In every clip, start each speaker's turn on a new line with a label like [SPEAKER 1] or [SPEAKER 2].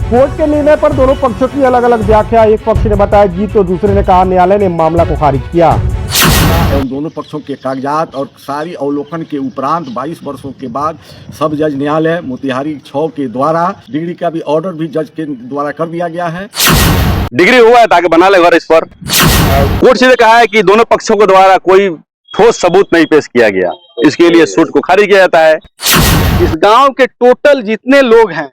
[SPEAKER 1] Court के निर्णय पर दोनों पक्षों की अलग अलग व्याख्या। एक पक्ष ने बताया जीत तो दूसरे ने कहा न्यायालय ने मामला को खारिज किया।
[SPEAKER 2] एवं दोनों पक्षों के कागजात और सारी अवलोकन के उपरांत 22 वर्षों के बाद सब जज न्यायालय मोतिहारी 6 के द्वारा डिग्री का भी ऑर्डर भी जज के द्वारा कर दिया गया है।
[SPEAKER 3] डिग्री हुआ है ताकि बना ले घर इस पर। कोर्ट सीधे कहा है कि दोनों पक्षों के द्वारा कोई ठोस सबूत नहीं पेश किया गया, इसके लिए सूट को खारिज किया जाता है।
[SPEAKER 4] इस गांव के टोटल जितने लोग हैं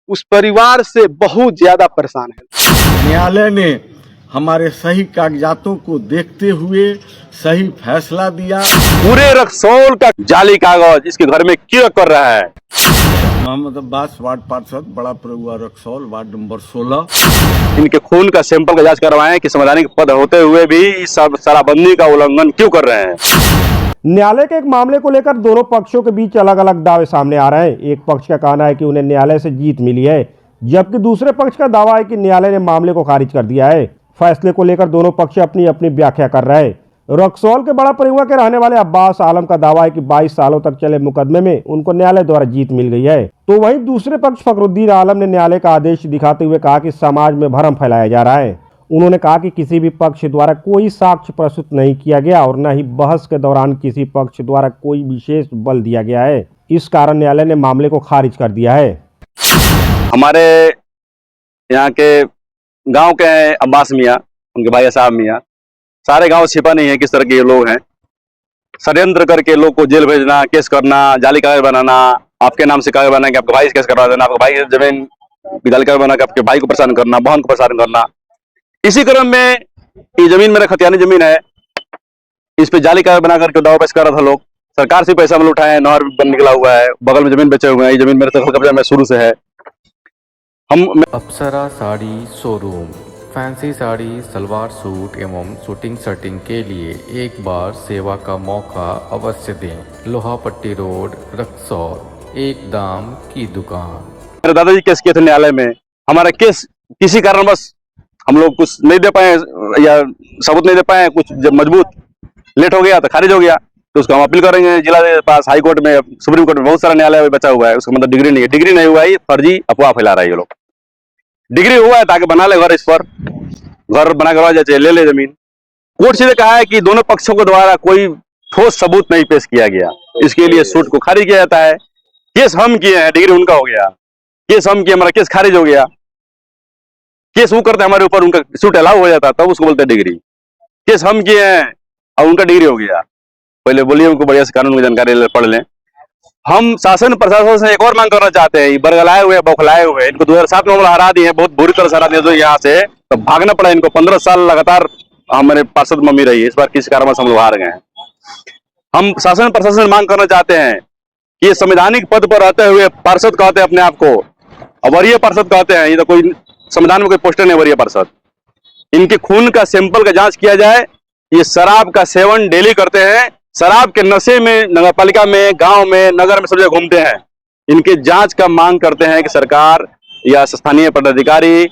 [SPEAKER 4] उस परिवार से बहुत ज्यादा परेशान है।
[SPEAKER 2] न्यायालय ने हमारे सही कागजातों को देखते हुए सही फैसला दिया।
[SPEAKER 3] पूरे रक्सौल का जाली कागज इसके घर में क्यों कर रहा है?
[SPEAKER 2] मोहम्मद अब्बास वार्ड पार्षद बड़ा परुआ रक्सौल वार्ड नंबर 16।
[SPEAKER 3] इनके खून का सैंपल का जांच करवाएं कि संवैधानिक पद होते हुए भी इस शराबबंदी का उल्लंघन क्यों कर रहे हैं।
[SPEAKER 1] न्यायालय के एक मामले को लेकर दोनों पक्षों के बीच अलग अलग दावे सामने आ रहे हैं। एक पक्ष का कहना है कि उन्हें न्यायालय से जीत मिली है, जबकि दूसरे पक्ष का दावा है कि न्यायालय ने मामले को खारिज कर दिया है। फैसले को लेकर दोनों पक्ष अपनी अपनी व्याख्या कर रहे हैं। रक्सौल के बड़ा परिवा के रहने वाले अब्बास आलम का दावा है कि 22 सालों तक चले मुकदमे में उनको न्यायालय द्वारा जीत मिल गई है, तो वहीं दूसरे पक्ष फखरुद्दीन आलम ने न्यायालय का आदेश दिखाते हुए कहा कि समाज में भ्रम फैलाया जा रहा है। उन्होंने कहा कि किसी भी पक्ष द्वारा कोई साक्ष्य प्रस्तुत नहीं किया गया और न ही बहस के दौरान किसी पक्ष द्वारा कोई विशेष बल दिया गया है। इस कारण न्यायालय ने मामले को खारिज कर दिया है।
[SPEAKER 3] हमारे यहाँ के गांव के हैं अब्बास मियाँ, उनके भाई साहब मियाँ। सारे गांव छिपा नहीं है किस तरह के लोग हैं। षड्यंत्र करके लोग को जेल भेजना, केस करना, जाली कागज बनाना, आपके नाम से कागज बना के आपके भाई से केस करवा देना, आपके भाई की जमीन जाली कागज बना के आपके भाई को परेशान करना, बहन को परेशान करना। इसी क्रम में ये जमीन मेरा खतियानी जमीन है, इस पे जाली कागज बना करके दावा पेश कर रहा था लोग। सरकार से पैसा मिल उठाए, नहर बन निकला हुआ है, बगल में जमीन बेचे हुए हैं। ये जमीन मेरे दखल कब्जा में शुरू से है।
[SPEAKER 5] Apsara sari showroom fancy sari, salwar suit एवं शूटिंग शर्टिंग के लिए एक बार सेवा का मौका अवश्य दें। लोहापट्टी रोड, रक्सौल, एक दाम की दुकान।
[SPEAKER 3] मेरे दादाजी केस किए थे न्यायालय में। हमारा केस किसी कारणवश हम लोग कुछ नहीं दे पाए या सबूत नहीं दे पाए, कुछ जब मजबूत लेट हो गया तो खारिज हो गया, तो उसको हम अपील करेंगे जिला के पास, हाई कोर्ट में, सुप्रीम कोर्ट में। बहुत सारा न्यायालय बचा हुआ है, उसका मतलब डिग्री नहीं है। डिग्री नहीं हुआ है, फर्जी अफवाह फैला रहा है ये लोग। डिग्री हुआ है ताकि बना ले घर इस पर, घर बना करवा जाए, ले ले जमीन। कोर्ट सीधे कहा है कि दोनों पक्षों के द्वारा कोई ठोस सबूत नहीं पेश किया गया, इसके लिए सूट को खारिज किया जाता है। केस हम किए हैं, डिग्री उनका हो गया। केस हम किए, हमारा केस खारिज हो गया। केस वो करते हमारे ऊपर, उनका सूट अलाउ हो जाता तब उसको बोलते हैं डिग्री। केस हम किए हैं और उनका डिग्री हो गया। पहले बोलिए उनको बढ़िया से कानून की जानकारी पढ़ लें। हम शासन प्रशासन से एक और मांग करना चाहते हैं। बरगलाए हुए, बौखलाए हुए, इनको 2007 में हम हरा दिए हैं, बहुत बुरी तरह से हरा दिए। तो यहाँ से तो भागना पड़ा इनको। 15 साल लगातार हमारे पार्षद मम्मी रही है, इस बार किसी कारणवश हम लोग हार गए हैं। हम शासन प्रशासन से मांग करना चाहते हैं कि ये संवैधानिक पद पर रहते हुए पार्षद कहते हैं अपने आप को, वरीय पार्षद कहते हैं। ये तो कोई संविधान में कोई पोस्टर नहीं वरीय पार्षद। इनके खून का सैंपल का जांच किया जाए। ये शराब का सेवन डेली करते हैं, शराब के नशे में नगर पालिका में, गांव में, नगर में सब जगह घूमते हैं। इनके जांच का मांग करते हैं कि सरकार या स्थानीय पदाधिकारी,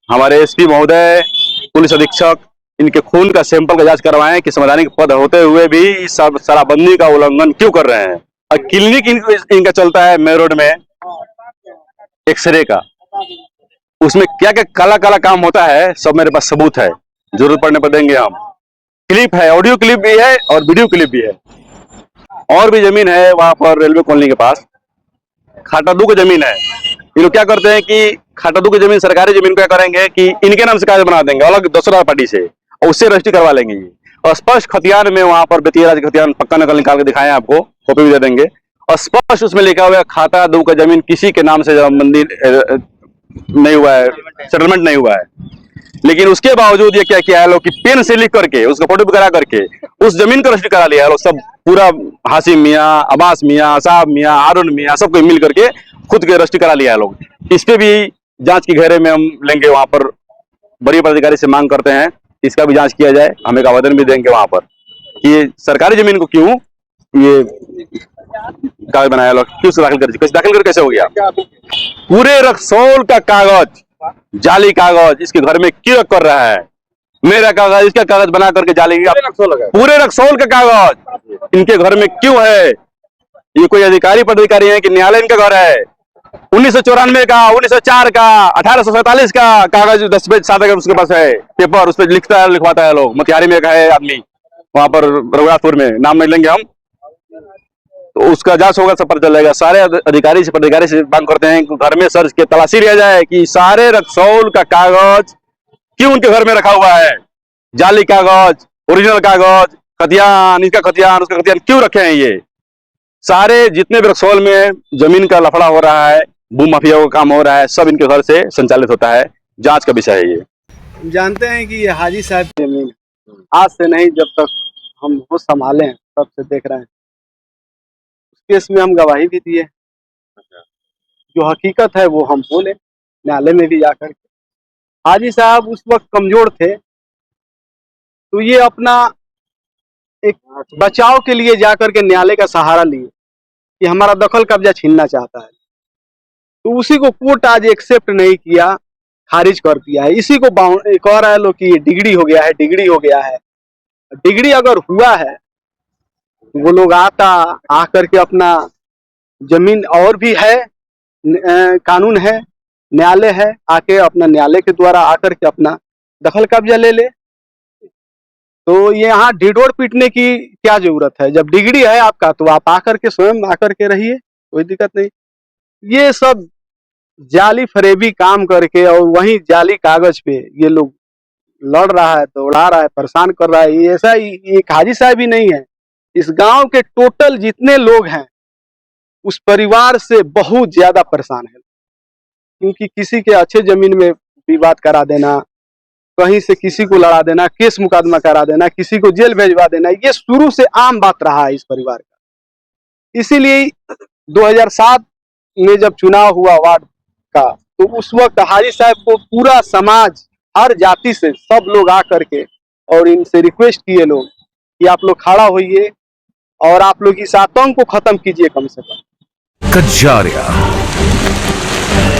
[SPEAKER 3] हमारे एसपी महोदय, पुलिस अधीक्षक इनके खून का सैंपल का जांच करवाएं कि संवैधानिक पद होते हुए भी इस शराबबंदी का उल्लंघन क्यों कर रहे हैं। और क्लिनिक इनका चलता है मेन रोड में एक्सरे का, उसमें क्या क्या काला काला काम होता है सब मेरे पास सबूत है, जरूरत पड़ने पर देंगे हम। क्लिप है, ऑडियो क्लिप भी है और वीडियो क्लिप भी है। और भी जमीन है वहां पर रेलवे कॉलोनी के पास, खाटादू की जमीन है। ये लोग क्या करते हैं कि खाटादू की जमीन, सरकारी जमीन को क्या करेंगे कि इनके नाम से कागज बना देंगे अलग दूसरा पार्टी से, और उससे रजिस्ट्री करवा लेंगे। और स्पष्ट खतियान में वहां पर बेतिया राज खतियान पक्का नकल निकाल के दिखाए आपको, कॉपी भी दे देंगे। और स्पष्ट उसमें लिखा हुआ है खाटादू का जमीन किसी के नाम से मंदिर नहीं हुआ है, सेटलमेंट नहीं हुआ है। लेकिन उसके बावजूद ये क्या किया है लोग कि पेन से लिख करके, उसका फोटो भी करा करके उस जमीन को रजिस्ट्री करा लिया है लोग। सब पूरा हासिम मियाँ, अब्बास मियाँ, साहब मियाँ, हारून मियाँ सबको मिल करके खुद के रजिस्ट्री करा लिया है लोग। इस पे भी जांच के घेरे में हम लेंगे। वहां पर वरीय पदाधिकारी से मांग करते हैं इसका भी जांच किया जाए। हम एक आवेदन भी देंगे वहां पर कि ये सरकारी जमीन को क्यों ये कागज बनाया लोग, क्यों से दाखिल कर कैसे हो गया। पूरे रक्सौल का कागज, जाली कागज इसके घर में क्यों कर रहा है। मेरा कागज, इसका कागज बना करके जाली, पूरे रक्सौल का कागज इनके घर में क्यों है। ये कोई अधिकारी पदाधिकारी है कि न्यायालय इनका घर है। 1994 का, 1904 का, 1847 का कागज दस्तावेज साथ अगर उसके पास है, पेपर उस पर लिखता है, लिखवाता है लोग। मोतिहारी में एक है आदमी, वहां पर रघुनाथपुर में, नाम नहीं लेंगे हम, तो उसका जांच होगा, सब पता चलेगा। सारे अधिकारी से पदाधिकारी से मांग करते हैं घर में सर्च के तलाशी लिया जाए कि सारे रक्सौल का कागज क्यों उनके घर में रखा हुआ है, जाली कागज, ओरिजिनल कागज, खतियान, इसका खतियान, उसका खतियान क्यों रखे हैं। ये सारे जितने भी रक्सौल में जमीन का लफड़ा हो रहा है, भू माफिया का काम हो रहा है, सब इनके घर से संचालित होता है। जांच का विषय है ये।
[SPEAKER 4] जानते हैं कि ये हाजी साहब की जमीन है। आज से नहीं, जब तक हम होश संभाले हैं तब से देख रहे हैं। उस केस में हम गवाही भी दिए, जो हकीकत है वो हम बोले न्यायालय में भी जाकर के। हाजी साहब उस वक्त कमजोर थे, तो ये अपना एक बचाव के लिए जाकर के न्यायालय का सहारा लिए कि हमारा दखल कब्जा छीनना चाहता है। तो उसी को कोर्ट आज एक्सेप्ट नहीं किया, खारिज कर दिया है। इसी को कह रहा है लोग कि डिग्री हो गया है, डिग्री हो गया है। डिग्री अगर हुआ है वो लोग आकर के अपना जमीन, और भी है कानून है, न्यायालय है, आके अपना न्यायालय के द्वारा आकर के अपना दखल कब्जा ले ले। तो ये यहाँ ढिढोर पीटने की क्या जरूरत है? जब डिग्री है आपका तो आप आकर के स्वयं आकर के रहिए, कोई दिक्कत नहीं। ये सब जाली फरेबी काम करके और वहीं जाली कागज पे ये लोग लड़ रहा है, दौड़ा रहा है, परेशान कर रहा है। ये ऐसा एक हाजी साहब ही नहीं है, इस गांव के टोटल जितने लोग हैं उस परिवार से बहुत ज्यादा परेशान है। क्योंकि किसी के अच्छे जमीन में विवाद करा देना, कहीं से किसी को लड़ा देना, केस मुकदमा करा देना, किसी को जेल भेजवा देना, ये शुरू से आम बात रहा है इस परिवार का। इसीलिए 2007 में जब चुनाव हुआ वार्ड का, तो उस वक्त हाजी साहब को पूरा समाज, हर जाति से सब लोग आकर के और इनसे रिक्वेस्ट किए लोग कि आप लोग खड़ा होइए और आप लोग इस आतंक को खत्म कीजिए कम से कम।
[SPEAKER 6] कजारिया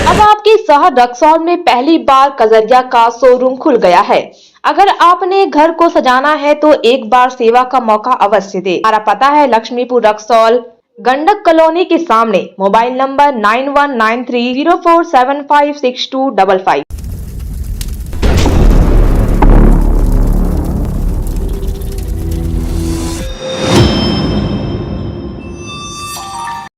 [SPEAKER 7] अब आपके शहर रक्सौल में पहली बार कजरिया का शोरूम खुल गया है। अगर आपने घर को सजाना है तो एक बार सेवा का मौका अवश्य दे। हमारा पता है लक्ष्मीपुर रक्सौल, गंडक कॉलोनी के सामने। Mobile number 919304756255।